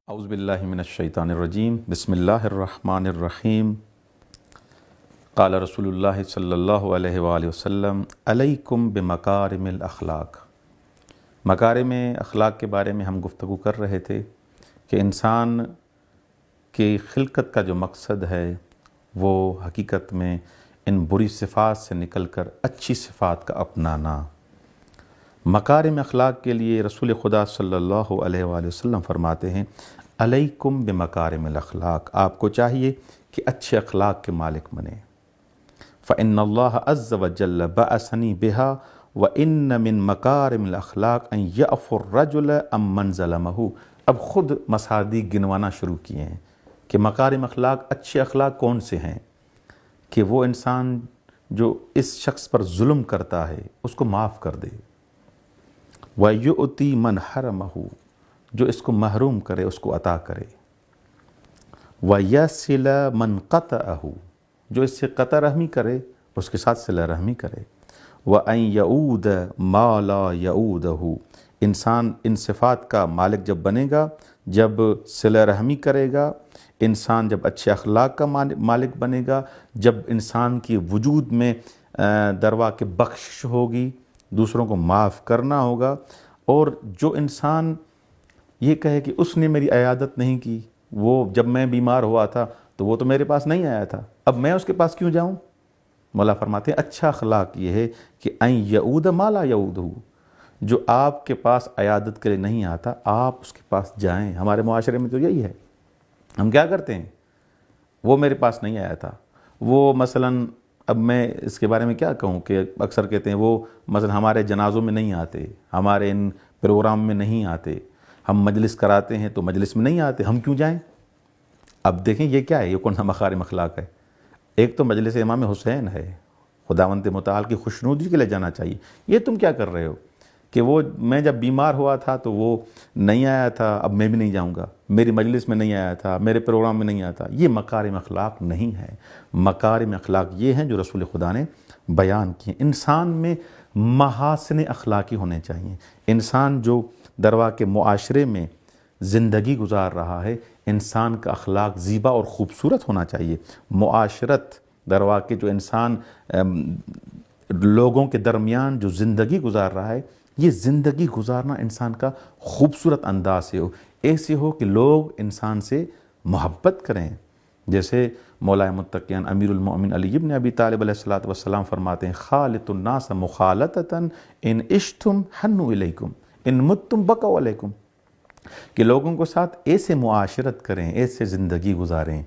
اعوذ باللہ من الشیطان الرجیم بسم اللہ الرحمن الرحیم قال رسول اللہ صلی اللہ علیہ وآلہ وسلم علیکم بمکارم الاخلاق۔ مکارم اخلاق کے بارے میں ہم گفتگو کر رہے تھے کہ انسان کی خلقت کا جو مقصد ہے وہ حقیقت میں ان بری صفات سے نکل کر اچھی صفات کا اپنانا۔ مکارم اخلاق کے لیے رسول خدا صلی اللہ علیہ وآلہ وسلم فرماتے ہیں علیکم بمکارم الاخلاق، آپ کو چاہیے کہ اچھے اخلاق کے مالک بنیں۔ فإن اللہ عز وجل بعثنی بہا وإن من مکارم الاخلاق ان یعفو الرجل عمن ظلمہ۔ اب خود مصادیق گنوانا شروع کیے ہیں کہ مکارم اخلاق، اچھے اخلاق کون سے ہیں، کہ وہ انسان جو اس شخص پر ظلم کرتا ہے اس کو معاف کر دے، وَيُؤْتِي مَنْ حَرَمَهُ، جو اس کو محروم کرے اس کو عطا کرے، وَيَصِلَ مَنْ قَطَعَهُ، جو اس سے قطع رحمی کرے اس کے ساتھ صلہ رحمی کرے، وَأَنْ يَعُودَ مَا لَا يَعُودَهُ، انسان ان صفات کا مالک جب بنے گا، جب صلہ رحمی کرے گا، انسان جب اچھے اخلاق کا مالک بنے گا، جب انسان کی وجود میں دروا کے بخشش ہوگی، دوسروں کو معاف کرنا ہوگا، اور جو انسان یہ کہے کہ اس نے میری عیادت نہیں کی، وہ جب میں بیمار ہوا تھا تو وہ تو میرے پاس نہیں آیا تھا، اب میں اس کے پاس کیوں جاؤں؟ مولا فرماتے ہیں اچھا اخلاق یہ ہے کہ ان یعود ما لا یعودہ، جو آپ کے پاس عیادت کے لیے نہیں آتا آپ اس کے پاس جائیں۔ ہمارے معاشرے میں تو یہی ہے، ہم کیا کرتے ہیں، وہ میرے پاس نہیں آیا تھا، وہ مثلاً، اب میں اس کے بارے میں کیا کہوں کہ اکثر کہتے ہیں وہ مثلا ہمارے جنازوں میں نہیں آتے، ہمارے ان پروگرام میں نہیں آتے، ہم مجلس کراتے ہیں تو مجلس میں نہیں آتے، ہم کیوں جائیں؟ اب دیکھیں یہ کیا ہے، یہ کون سا مکارم اخلاق ہے؟ ایک تو مجلس امام حسین ہے، خداوند متعال کی خوشنودی کے لیے جانا چاہیے، یہ تم کیا کر رہے ہو کہ وہ میں جب بیمار ہوا تھا تو وہ نہیں آیا تھا، اب میں بھی نہیں جاؤں گا، میری مجلس میں نہیں آیا تھا، میرے پروگرام میں نہیں آتا، یہ مکارم اخلاق نہیں ہے۔ مکارم اخلاق یہ ہیں جو رسول خدا نے بیان کیے۔ انسان میں محاسن اخلاقی ہونے چاہیے۔ انسان جو دروا کے معاشرے میں زندگی گزار رہا ہے، انسان کا اخلاق زیبا اور خوبصورت ہونا چاہیے۔ معاشرت دروا کے جو انسان لوگوں کے درمیان جو زندگی گزار رہا ہے، یہ زندگی گزارنا انسان کا خوبصورت انداز سے ہو، ایسے ہو کہ لوگ انسان سے محبت کریں۔ جیسے مولا متقین امیر المؤمنین علی بن ابی طالب علیہ السلام فرماتے ہیں خالط الناس مخالطۃ ان عشتم حنوا الیکم ان متم بقوا علیکم، کہ لوگوں کے ساتھ ایسے معاشرت کریں، ایسے زندگی گزاریں،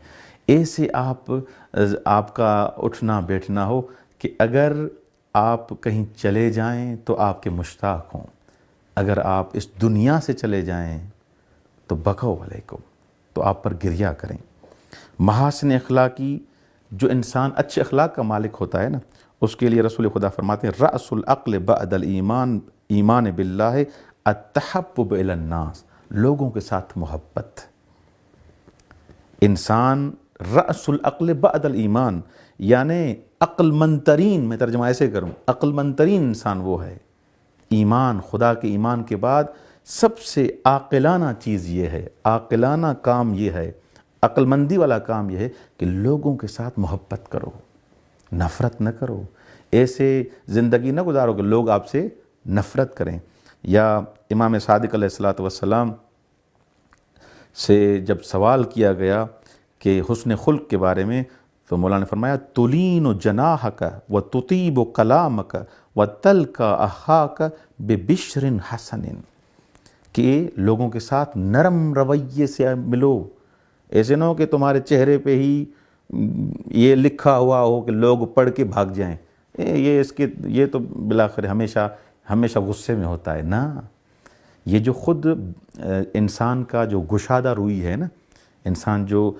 ایسے آپ کا اٹھنا بیٹھنا ہو کہ اگر آپ کہیں چلے جائیں تو آپ کے مشتاق ہوں، اگر آپ اس دنیا سے چلے جائیں تو بقوا علیکم، تو آپ پر گریہ کریں۔ محاسن اخلاقی، جو انسان اچھے اخلاق کا مالک ہوتا ہے نا، اس کے لیے رسول خدا فرماتے ہیں رأس العقل بعد الایمان ایمان باللہ التحبب الی الناس، لوگوں کے ساتھ محبت۔ انسان رأس العقل بعد الایمان، یعنی عقل مند ترین، میں ترجمہ ایسے کروں، عقل مند ترین انسان وہ ہے۔ ایمان، خدا کے ایمان کے بعد سب سے عاقلانہ چیز یہ ہے، عاقلانہ کام یہ ہے، عقل مندی والا کام یہ ہے کہ لوگوں کے ساتھ محبت کرو، نفرت نہ کرو، ایسے زندگی نہ گزارو کہ لوگ آپ سے نفرت کریں۔ یا امام صادق علیہ السلام سے جب سوال کیا گیا کہ حسن خلق کے بارے میں، تو مولانا نے فرمایا تلین جناحک وتطیب کلامک وتلقی اخاک ببشر حسن، کہ لوگوں کے ساتھ نرم رویے سے ملو، ایسے نہ ہو کہ تمہارے چہرے پہ ہی یہ لکھا ہوا ہو کہ لوگ پڑھ کے بھاگ جائیں، یہ تو بالآخر ہمیشہ غصے میں ہوتا ہے نا۔ یہ جو خود انسان کا جو گشادہ روئی ہے نا، انسان جو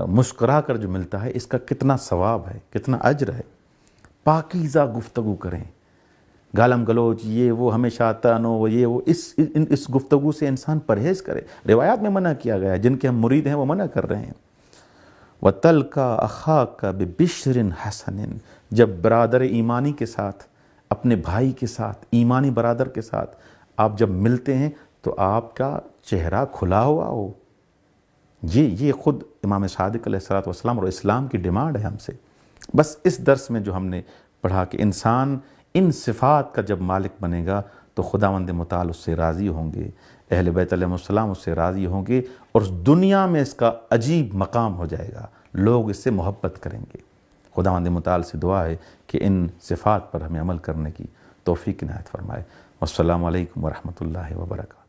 مسکرا کر جو ملتا ہے، اس کا کتنا ثواب ہے، کتنا اجر ہے۔ پاکیزہ گفتگو کریں، گالم گلوچ یہ وہ ہمیشہ تانو یہ وہ، اس گفتگو سے انسان پرہیز کرے۔ روایات میں منع کیا گیا ہے، جن کے ہم مرید ہیں وہ منع کر رہے ہیں۔ وَتَلْقَى أَخَاكَ بِبِشْرٍ حَسَنٍ، جب برادر ایمانی کے ساتھ، اپنے بھائی کے ساتھ، ایمانی برادر کے ساتھ آپ جب ملتے ہیں تو آپ کا چہرہ کھلا ہوا ہو. یہ خود امام صادق علیہ الصلوۃ والسلام اور اسلام کی ڈیمانڈ ہے ہم سے. بس اس درس میں جو ہم نے پڑھا کہ انسان ان صفات کا جب مالک بنے گا تو خداوند متعال اس سے راضی ہوں گے، اہل بیت علیہ السلام اس سے راضی ہوں گے، اور دنیا میں اس کا عجیب مقام ہو جائے گا، لوگ اس سے محبت کریں گے. خداوند متعال سے دعا ہے کہ ان صفات پر ہمیں عمل کرنے کی توفیق عنایت فرمائے. والسلام علیکم ورحمۃ اللہ وبرکاتہ.